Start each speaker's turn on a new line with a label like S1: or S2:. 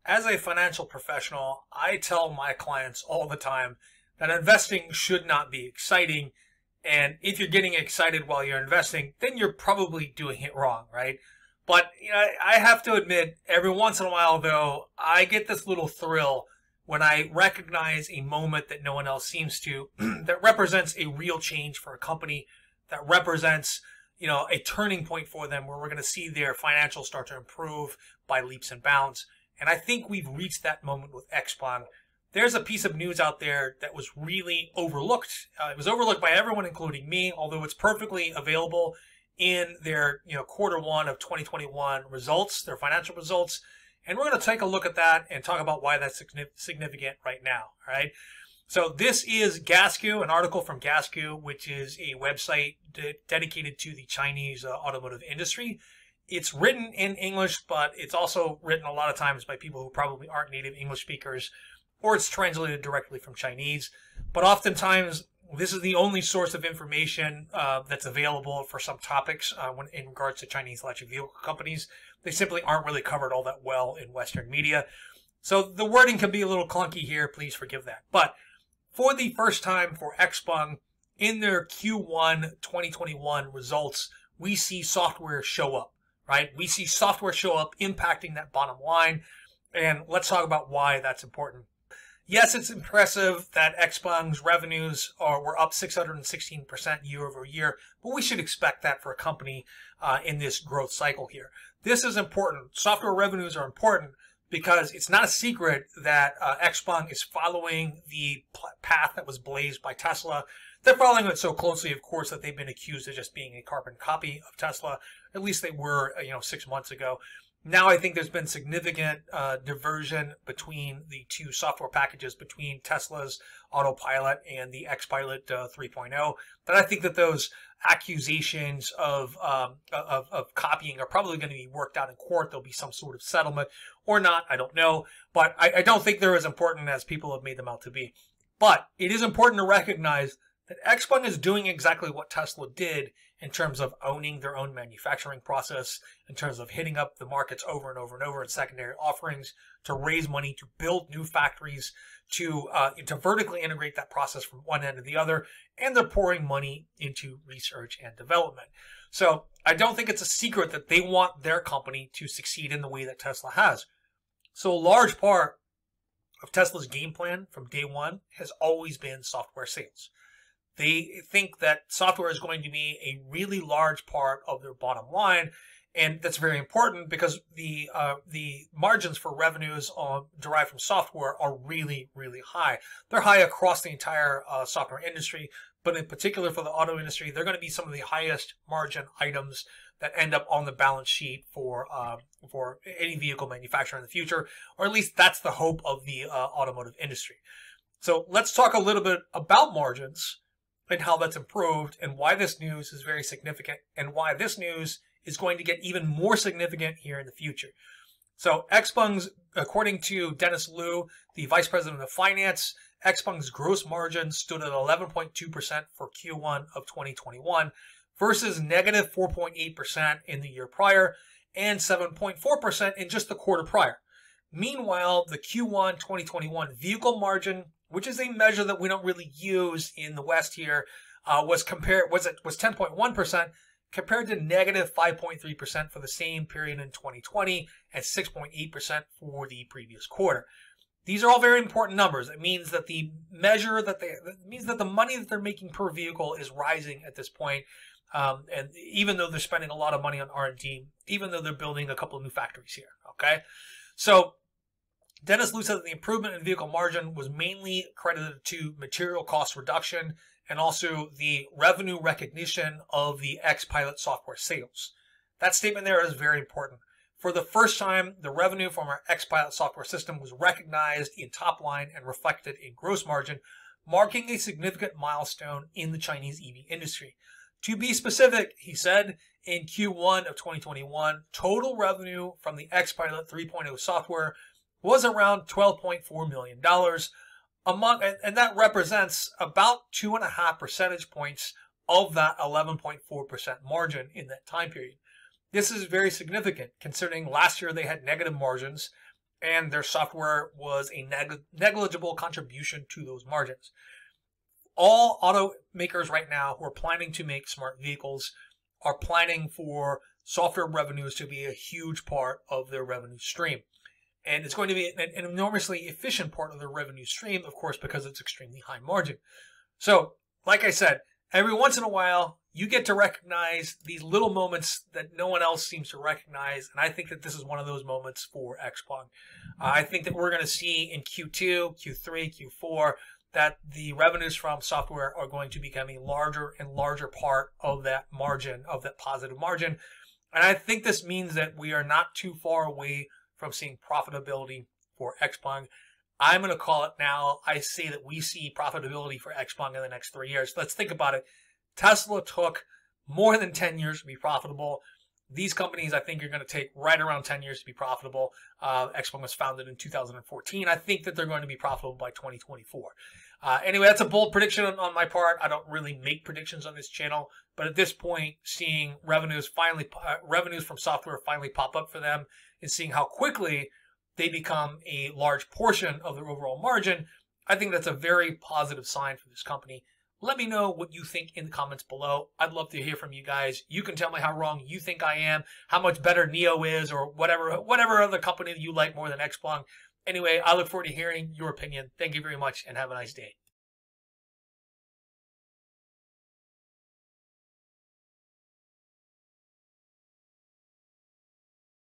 S1: As a financial professional, I tell my clients all the time that investing should not be exciting. And if you're getting excited while you're investing, then you're probably doing it wrong, right? But I have to admit, every once in a while, though, I get this little thrill when I recognize a moment that no one else seems to, that represents a real change for a company, that represents a turning point for them where we're going to see their financials start to improve by leaps and bounds. And I think we've reached that moment with Xpeng. There's a piece of news out there that was really overlooked. It was overlooked by everyone, including me, although it's perfectly available in their quarter one of 2021 results, their financial results. And we're going to take a look at that and talk about why that's significant right now. All right. So this is Gasgoo, an article from Gasgoo, which is a website dedicated to the Chinese automotive industry. It's written in English, but it's also written a lot of times by people who probably aren't native English speakers, or it's translated directly from Chinese. But oftentimes, this is the only source of information that's available for some topics in regards to Chinese electric vehicle companies. They simply aren't really covered all that well in Western media. So the wording can be a little clunky here. Please forgive that. But for the first time for Xpeng, in their Q1 2021 results, we see software show up, right? We see software show up impacting that bottom line. And let's talk about why that's important. Yes, it's impressive that Xpeng's revenues were up 616% year over year, but we should expect that for a company in this growth cycle here. This is important. Software revenues are important because it's not a secret that Xpeng is following the path that was blazed by Tesla. They're following it so closely, of course, that they've been accused of just being a carbon copy of Tesla. At least they were, 6 months ago. Now I think there's been significant diversion between the two software packages, between Tesla's Autopilot and the Xpilot 3.0. That I think that those accusations of copying are probably going to be worked out in court. There'll be some sort of settlement or not. I don't know. But I don't think they're as important as people have made them out to be. But it is important to recognize that Xpeng is doing exactly what Tesla did in terms of owning their own manufacturing process, in terms of hitting up the markets over and over and over in secondary offerings to raise money, to build new factories, to vertically integrate that process from one end to the other, and they're pouring money into research and development. So I don't think it's a secret that they want their company to succeed in the way that Tesla has. So a large part of Tesla's game plan from day one has always been software sales. They think that software is going to be a really large part of their bottom line, and that's very important because the margins for revenues derived from software are really, really high. They're high across the entire software industry, but in particular for the auto industry, they're going to be some of the highest margin items that end up on the balance sheet for any vehicle manufacturer in the future, or at least that's the hope of the automotive industry. So let's talk a little bit about margins and how that's improved, and why this news is very significant, and why this news is going to get even more significant here in the future. So Xpeng's, according to Dennis Liu, the Vice President of Finance, Xpeng's gross margin stood at 11.2% for Q1 of 2021 versus negative 4.8% in the year prior and 7.4% in just the quarter prior. Meanwhile, the Q1 2021 vehicle margin, which is a measure that we don't really use in the West here, was 10.1% compared to negative 5.3% for the same period in 2020 and 6.8% for the previous quarter. These are all very important numbers. It means that the money that they're making per vehicle is rising at this point. And even though they're spending a lot of money on R&D, even though they're building a couple of new factories here. Okay, so Dennis Liu said that the improvement in vehicle margin was mainly credited to material cost reduction and also the revenue recognition of the Xpilot software sales. That statement there is very important. For the first time, the revenue from our Xpilot software system was recognized in top line and reflected in gross margin, marking a significant milestone in the Chinese EV industry. To be specific, he said, in Q1 of 2021, total revenue from the Xpilot 3.0 software was around $12.4 million, and that represents about 2.5 percentage points of that 11.4% margin in that time period. This is very significant considering last year they had negative margins, and their software was a negligible contribution to those margins. All automakers right now who are planning to make smart vehicles are planning for software revenues to be a huge part of their revenue stream. And it's going to be an enormously efficient part of their revenue stream, of course, because it's extremely high margin. So, like I said, every once in a while, you get to recognize these little moments that no one else seems to recognize. And I think that this is one of those moments for Xpeng. I think that we're going to see in Q2, Q3, Q4, that the revenues from software are going to become a larger and larger part of that margin, of that positive margin. And I think this means that we are not too far away from seeing profitability for Xpeng. I'm going to call it now. I say that we see profitability for Xpeng in the next 3 years. Let's think about it. Tesla took more than 10 years to be profitable. These companies, I think, are going to take right around 10 years to be profitable. Xpeng was founded in 2014. I think that they're going to be profitable by 2024. Anyway, that's a bold prediction on my part. I don't really make predictions on this channel, but at this point, seeing revenues from software finally pop up for them and seeing how quickly they become a large portion of their overall margin, I think that's a very positive sign for this company. Let me know what you think in the comments below. I'd love to hear from you guys. You can tell me how wrong you think I am, how much better NIO is, or whatever other company that you like more than Xpeng. Anyway, I look forward to hearing your opinion. Thank you very much and have a nice day.